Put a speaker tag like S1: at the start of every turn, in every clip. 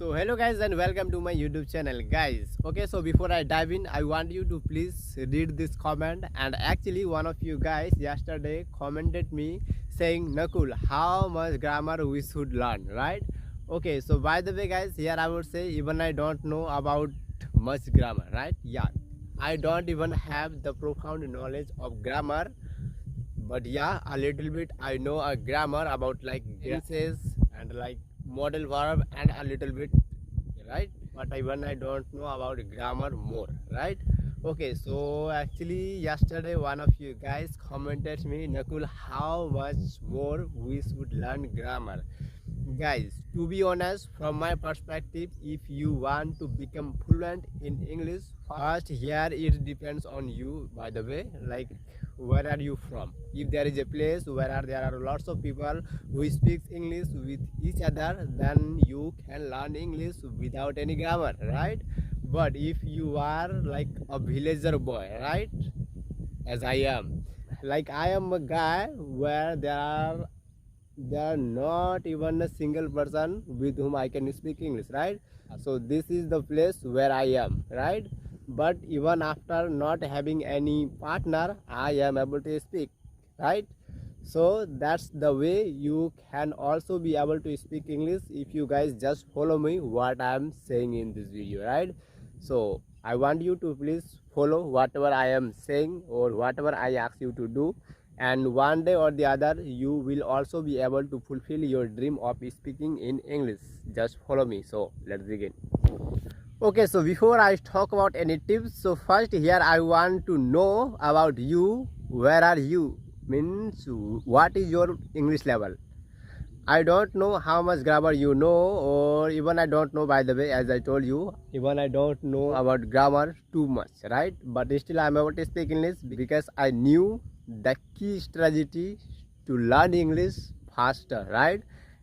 S1: So hello guys and welcome to my YouTube channel guys. Okay, so before I dive in, I want you to please read this comment. And actually one of you guys yesterday commented me saying, Nakul, how much grammar we should learn, right? Okay, so by the way guys, here I would say even I don't know about much grammar, right? Yeah, I don't even have the profound knowledge of grammar, but yeah, a little bit I know a grammar about like tenses and like modal verb and a little bit, right? But even I don't know about grammar more, right? Okay, so actually yesterday one of you guys commented me, Nakul, how much more we should learn grammar. Guys, to be honest, from my perspective, if you want to become fluent in English, first here it depends on you, by the way, like where are you from. If there is a place where there are lots of people who speak English with each other, then you can learn English without any grammar, right? But if you are like a villager boy, right, as I am, like I am a guy where there are not even a single person with whom I can speak English, right? So this is the place where I am, right? But even after not having any partner, I am able to speak, right? So that's the way you can also be able to speak English if you guys just follow me what I am saying in this video, right? So I want you to please follow whatever I am saying or whatever I ask you to do, and one day or the other you will also be able to fulfill your dream of speaking in English. Just follow me. So let's begin. Okay, so before I talk about any tips, so first here I want to know about you. Where are you? Means what is your English level? I don't know how much grammar you know, or even I don't know, by the way, as I told you, even I don't know about grammar too much, right? But still I'm able to speak English because I knew the key strategy to learn English faster, right?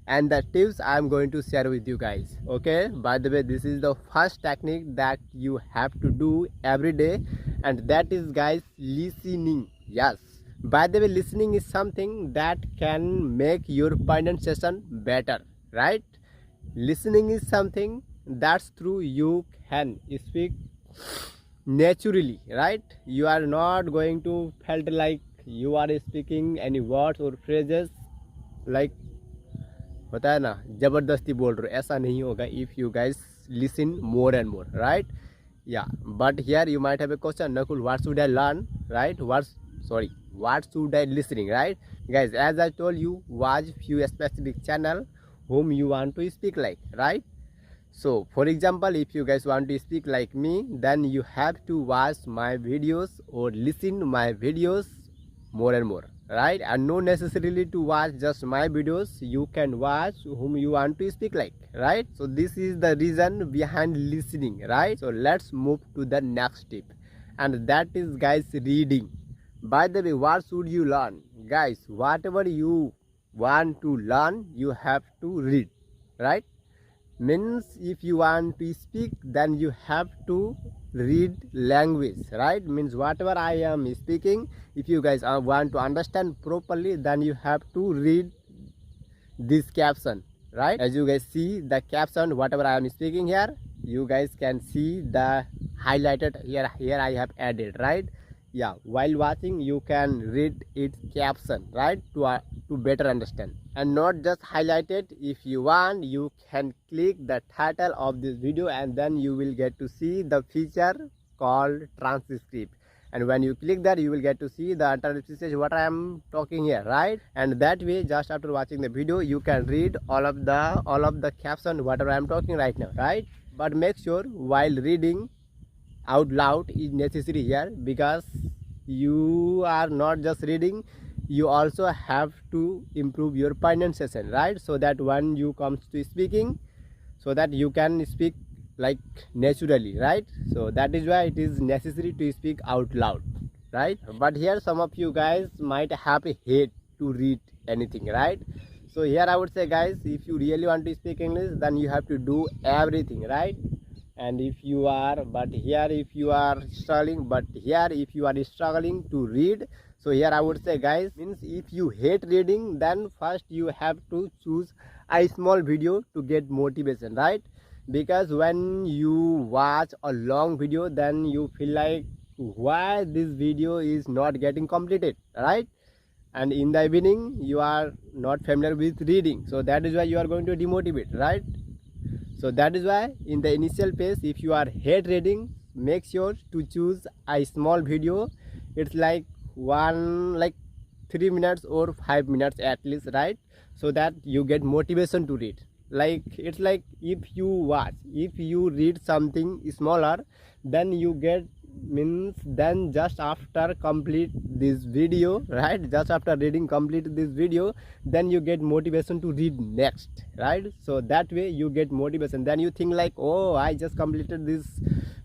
S1: And the tips I'm going to share with you guys. Okay, by the way, this is the first technique that you have to do every day, and that is, guys, listening. Yes, by the way, listening is something that can make your pronunciation better, right? Listening is something that's through you can speak naturally, right? You are not going to felt like you are speaking any words or phrases like होता है ना जबरदस्ती बोल रहे हो, ऐसा नहीं होगा if you guys listen more and more, right? Yeah, but here you might have a question, Nakul, what should I learn, right? What should I listening, right? Guys, as I told you, watch few specific channel whom you want to speak like, right? So for example, if you guys want to speak like me, then you have to watch my videos or listen my videos more and more, right? And not necessarily to watch just my videos, you can watch whom you want to speak like, right? So this is the reason behind listening, right? So let's move to the next tip, and that is, guys, reading. By the way, what should you learn? Guys, whatever you want to learn, you have to read, right? Means if you want to speak, then you have to read language, right? Means whatever I am speaking, if you guys want to understand properly, then you have to read this caption, right? As you guys see the caption, whatever I am speaking here, you guys can see the highlighted here I have added, right? Yeah, while watching you can read its caption, right, to better understand. And not just highlight it, if you want you can click the title of this video and then you will get to see the feature called transcript, and when you click that you will get to see the entire what I am talking here, right? And that way, just after watching the video, you can read all of the caption whatever I am talking right now, right? But make sure while reading out loud is necessary here, because you are not just reading, you also have to improve your pronunciation, right? So that when you comes to speaking, so that you can speak like naturally, right? So that is why it is necessary to speak out loud, right? But here some of you guys might have a hate to read anything, right? So here I would say, guys, if you really want to speak English, then you have to do everything, right? And if you are struggling to read, so here I would say, guys, means if you hate reading, then first you have to choose a small video to get motivation, right? because when you watch a long video, then you feel like why this video is not getting completed, right? And in the evening you are not familiar with reading, so that is why you are going to demotivate, right? So that is why in the initial phase, if you are hate reading, make sure to choose a small video. It's like 3 minutes or 5 minutes at least, right? So that you get motivation to read. Like it's like if you read something smaller, then you get means then just after complete this video, right? Just after reading complete this video, then you get motivation to read next, right? So that way you get motivation, then you think like, oh, I just completed this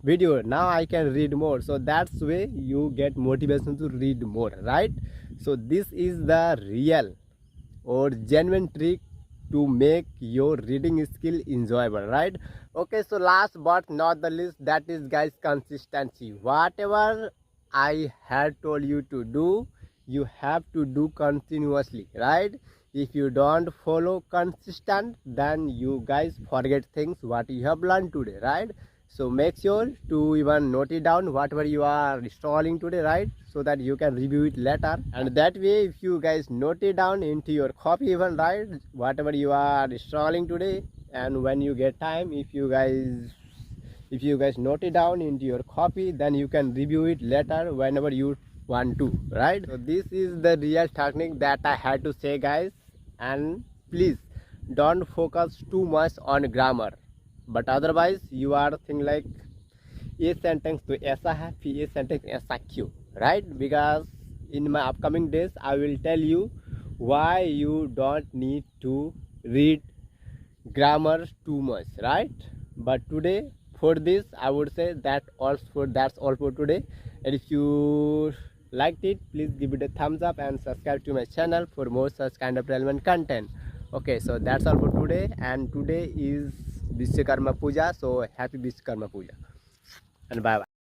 S1: video, now I can read more. So that's way you get motivation to read more, right? So this is the real or genuine trick to make your reading skill enjoyable, right? Okay, so last but not the least, that is guys consistency. Whatever I had told you to do, you have to do continuously, right? If you don't follow consistent, then you guys forget things what you have learned today, right? So make sure to even note it down whatever you are installing today, right? So that you can review it later. And that way, if you guys note it down into your copy even, right? Whatever you are installing today, and when you get time, if you guys note it down into your copy, then you can review it later whenever you want to, right? So this is the real technique that I had to say, guys. And please don't focus too much on grammar, but otherwise you are thinking like ये sentence तो ऐसा है, फिर ये sentence ऐसा क्यों, right? Because in my upcoming days I will tell you why you don't need to read grammar too much, right? But today for this I would say that's all for today. And if you liked it, please give it a thumbs up and subscribe to my channel for more such kind of relevant content. Okay, so that's all for today, and today is Vishwakarma Puja, so happy Vishwakarma Puja and bye bye.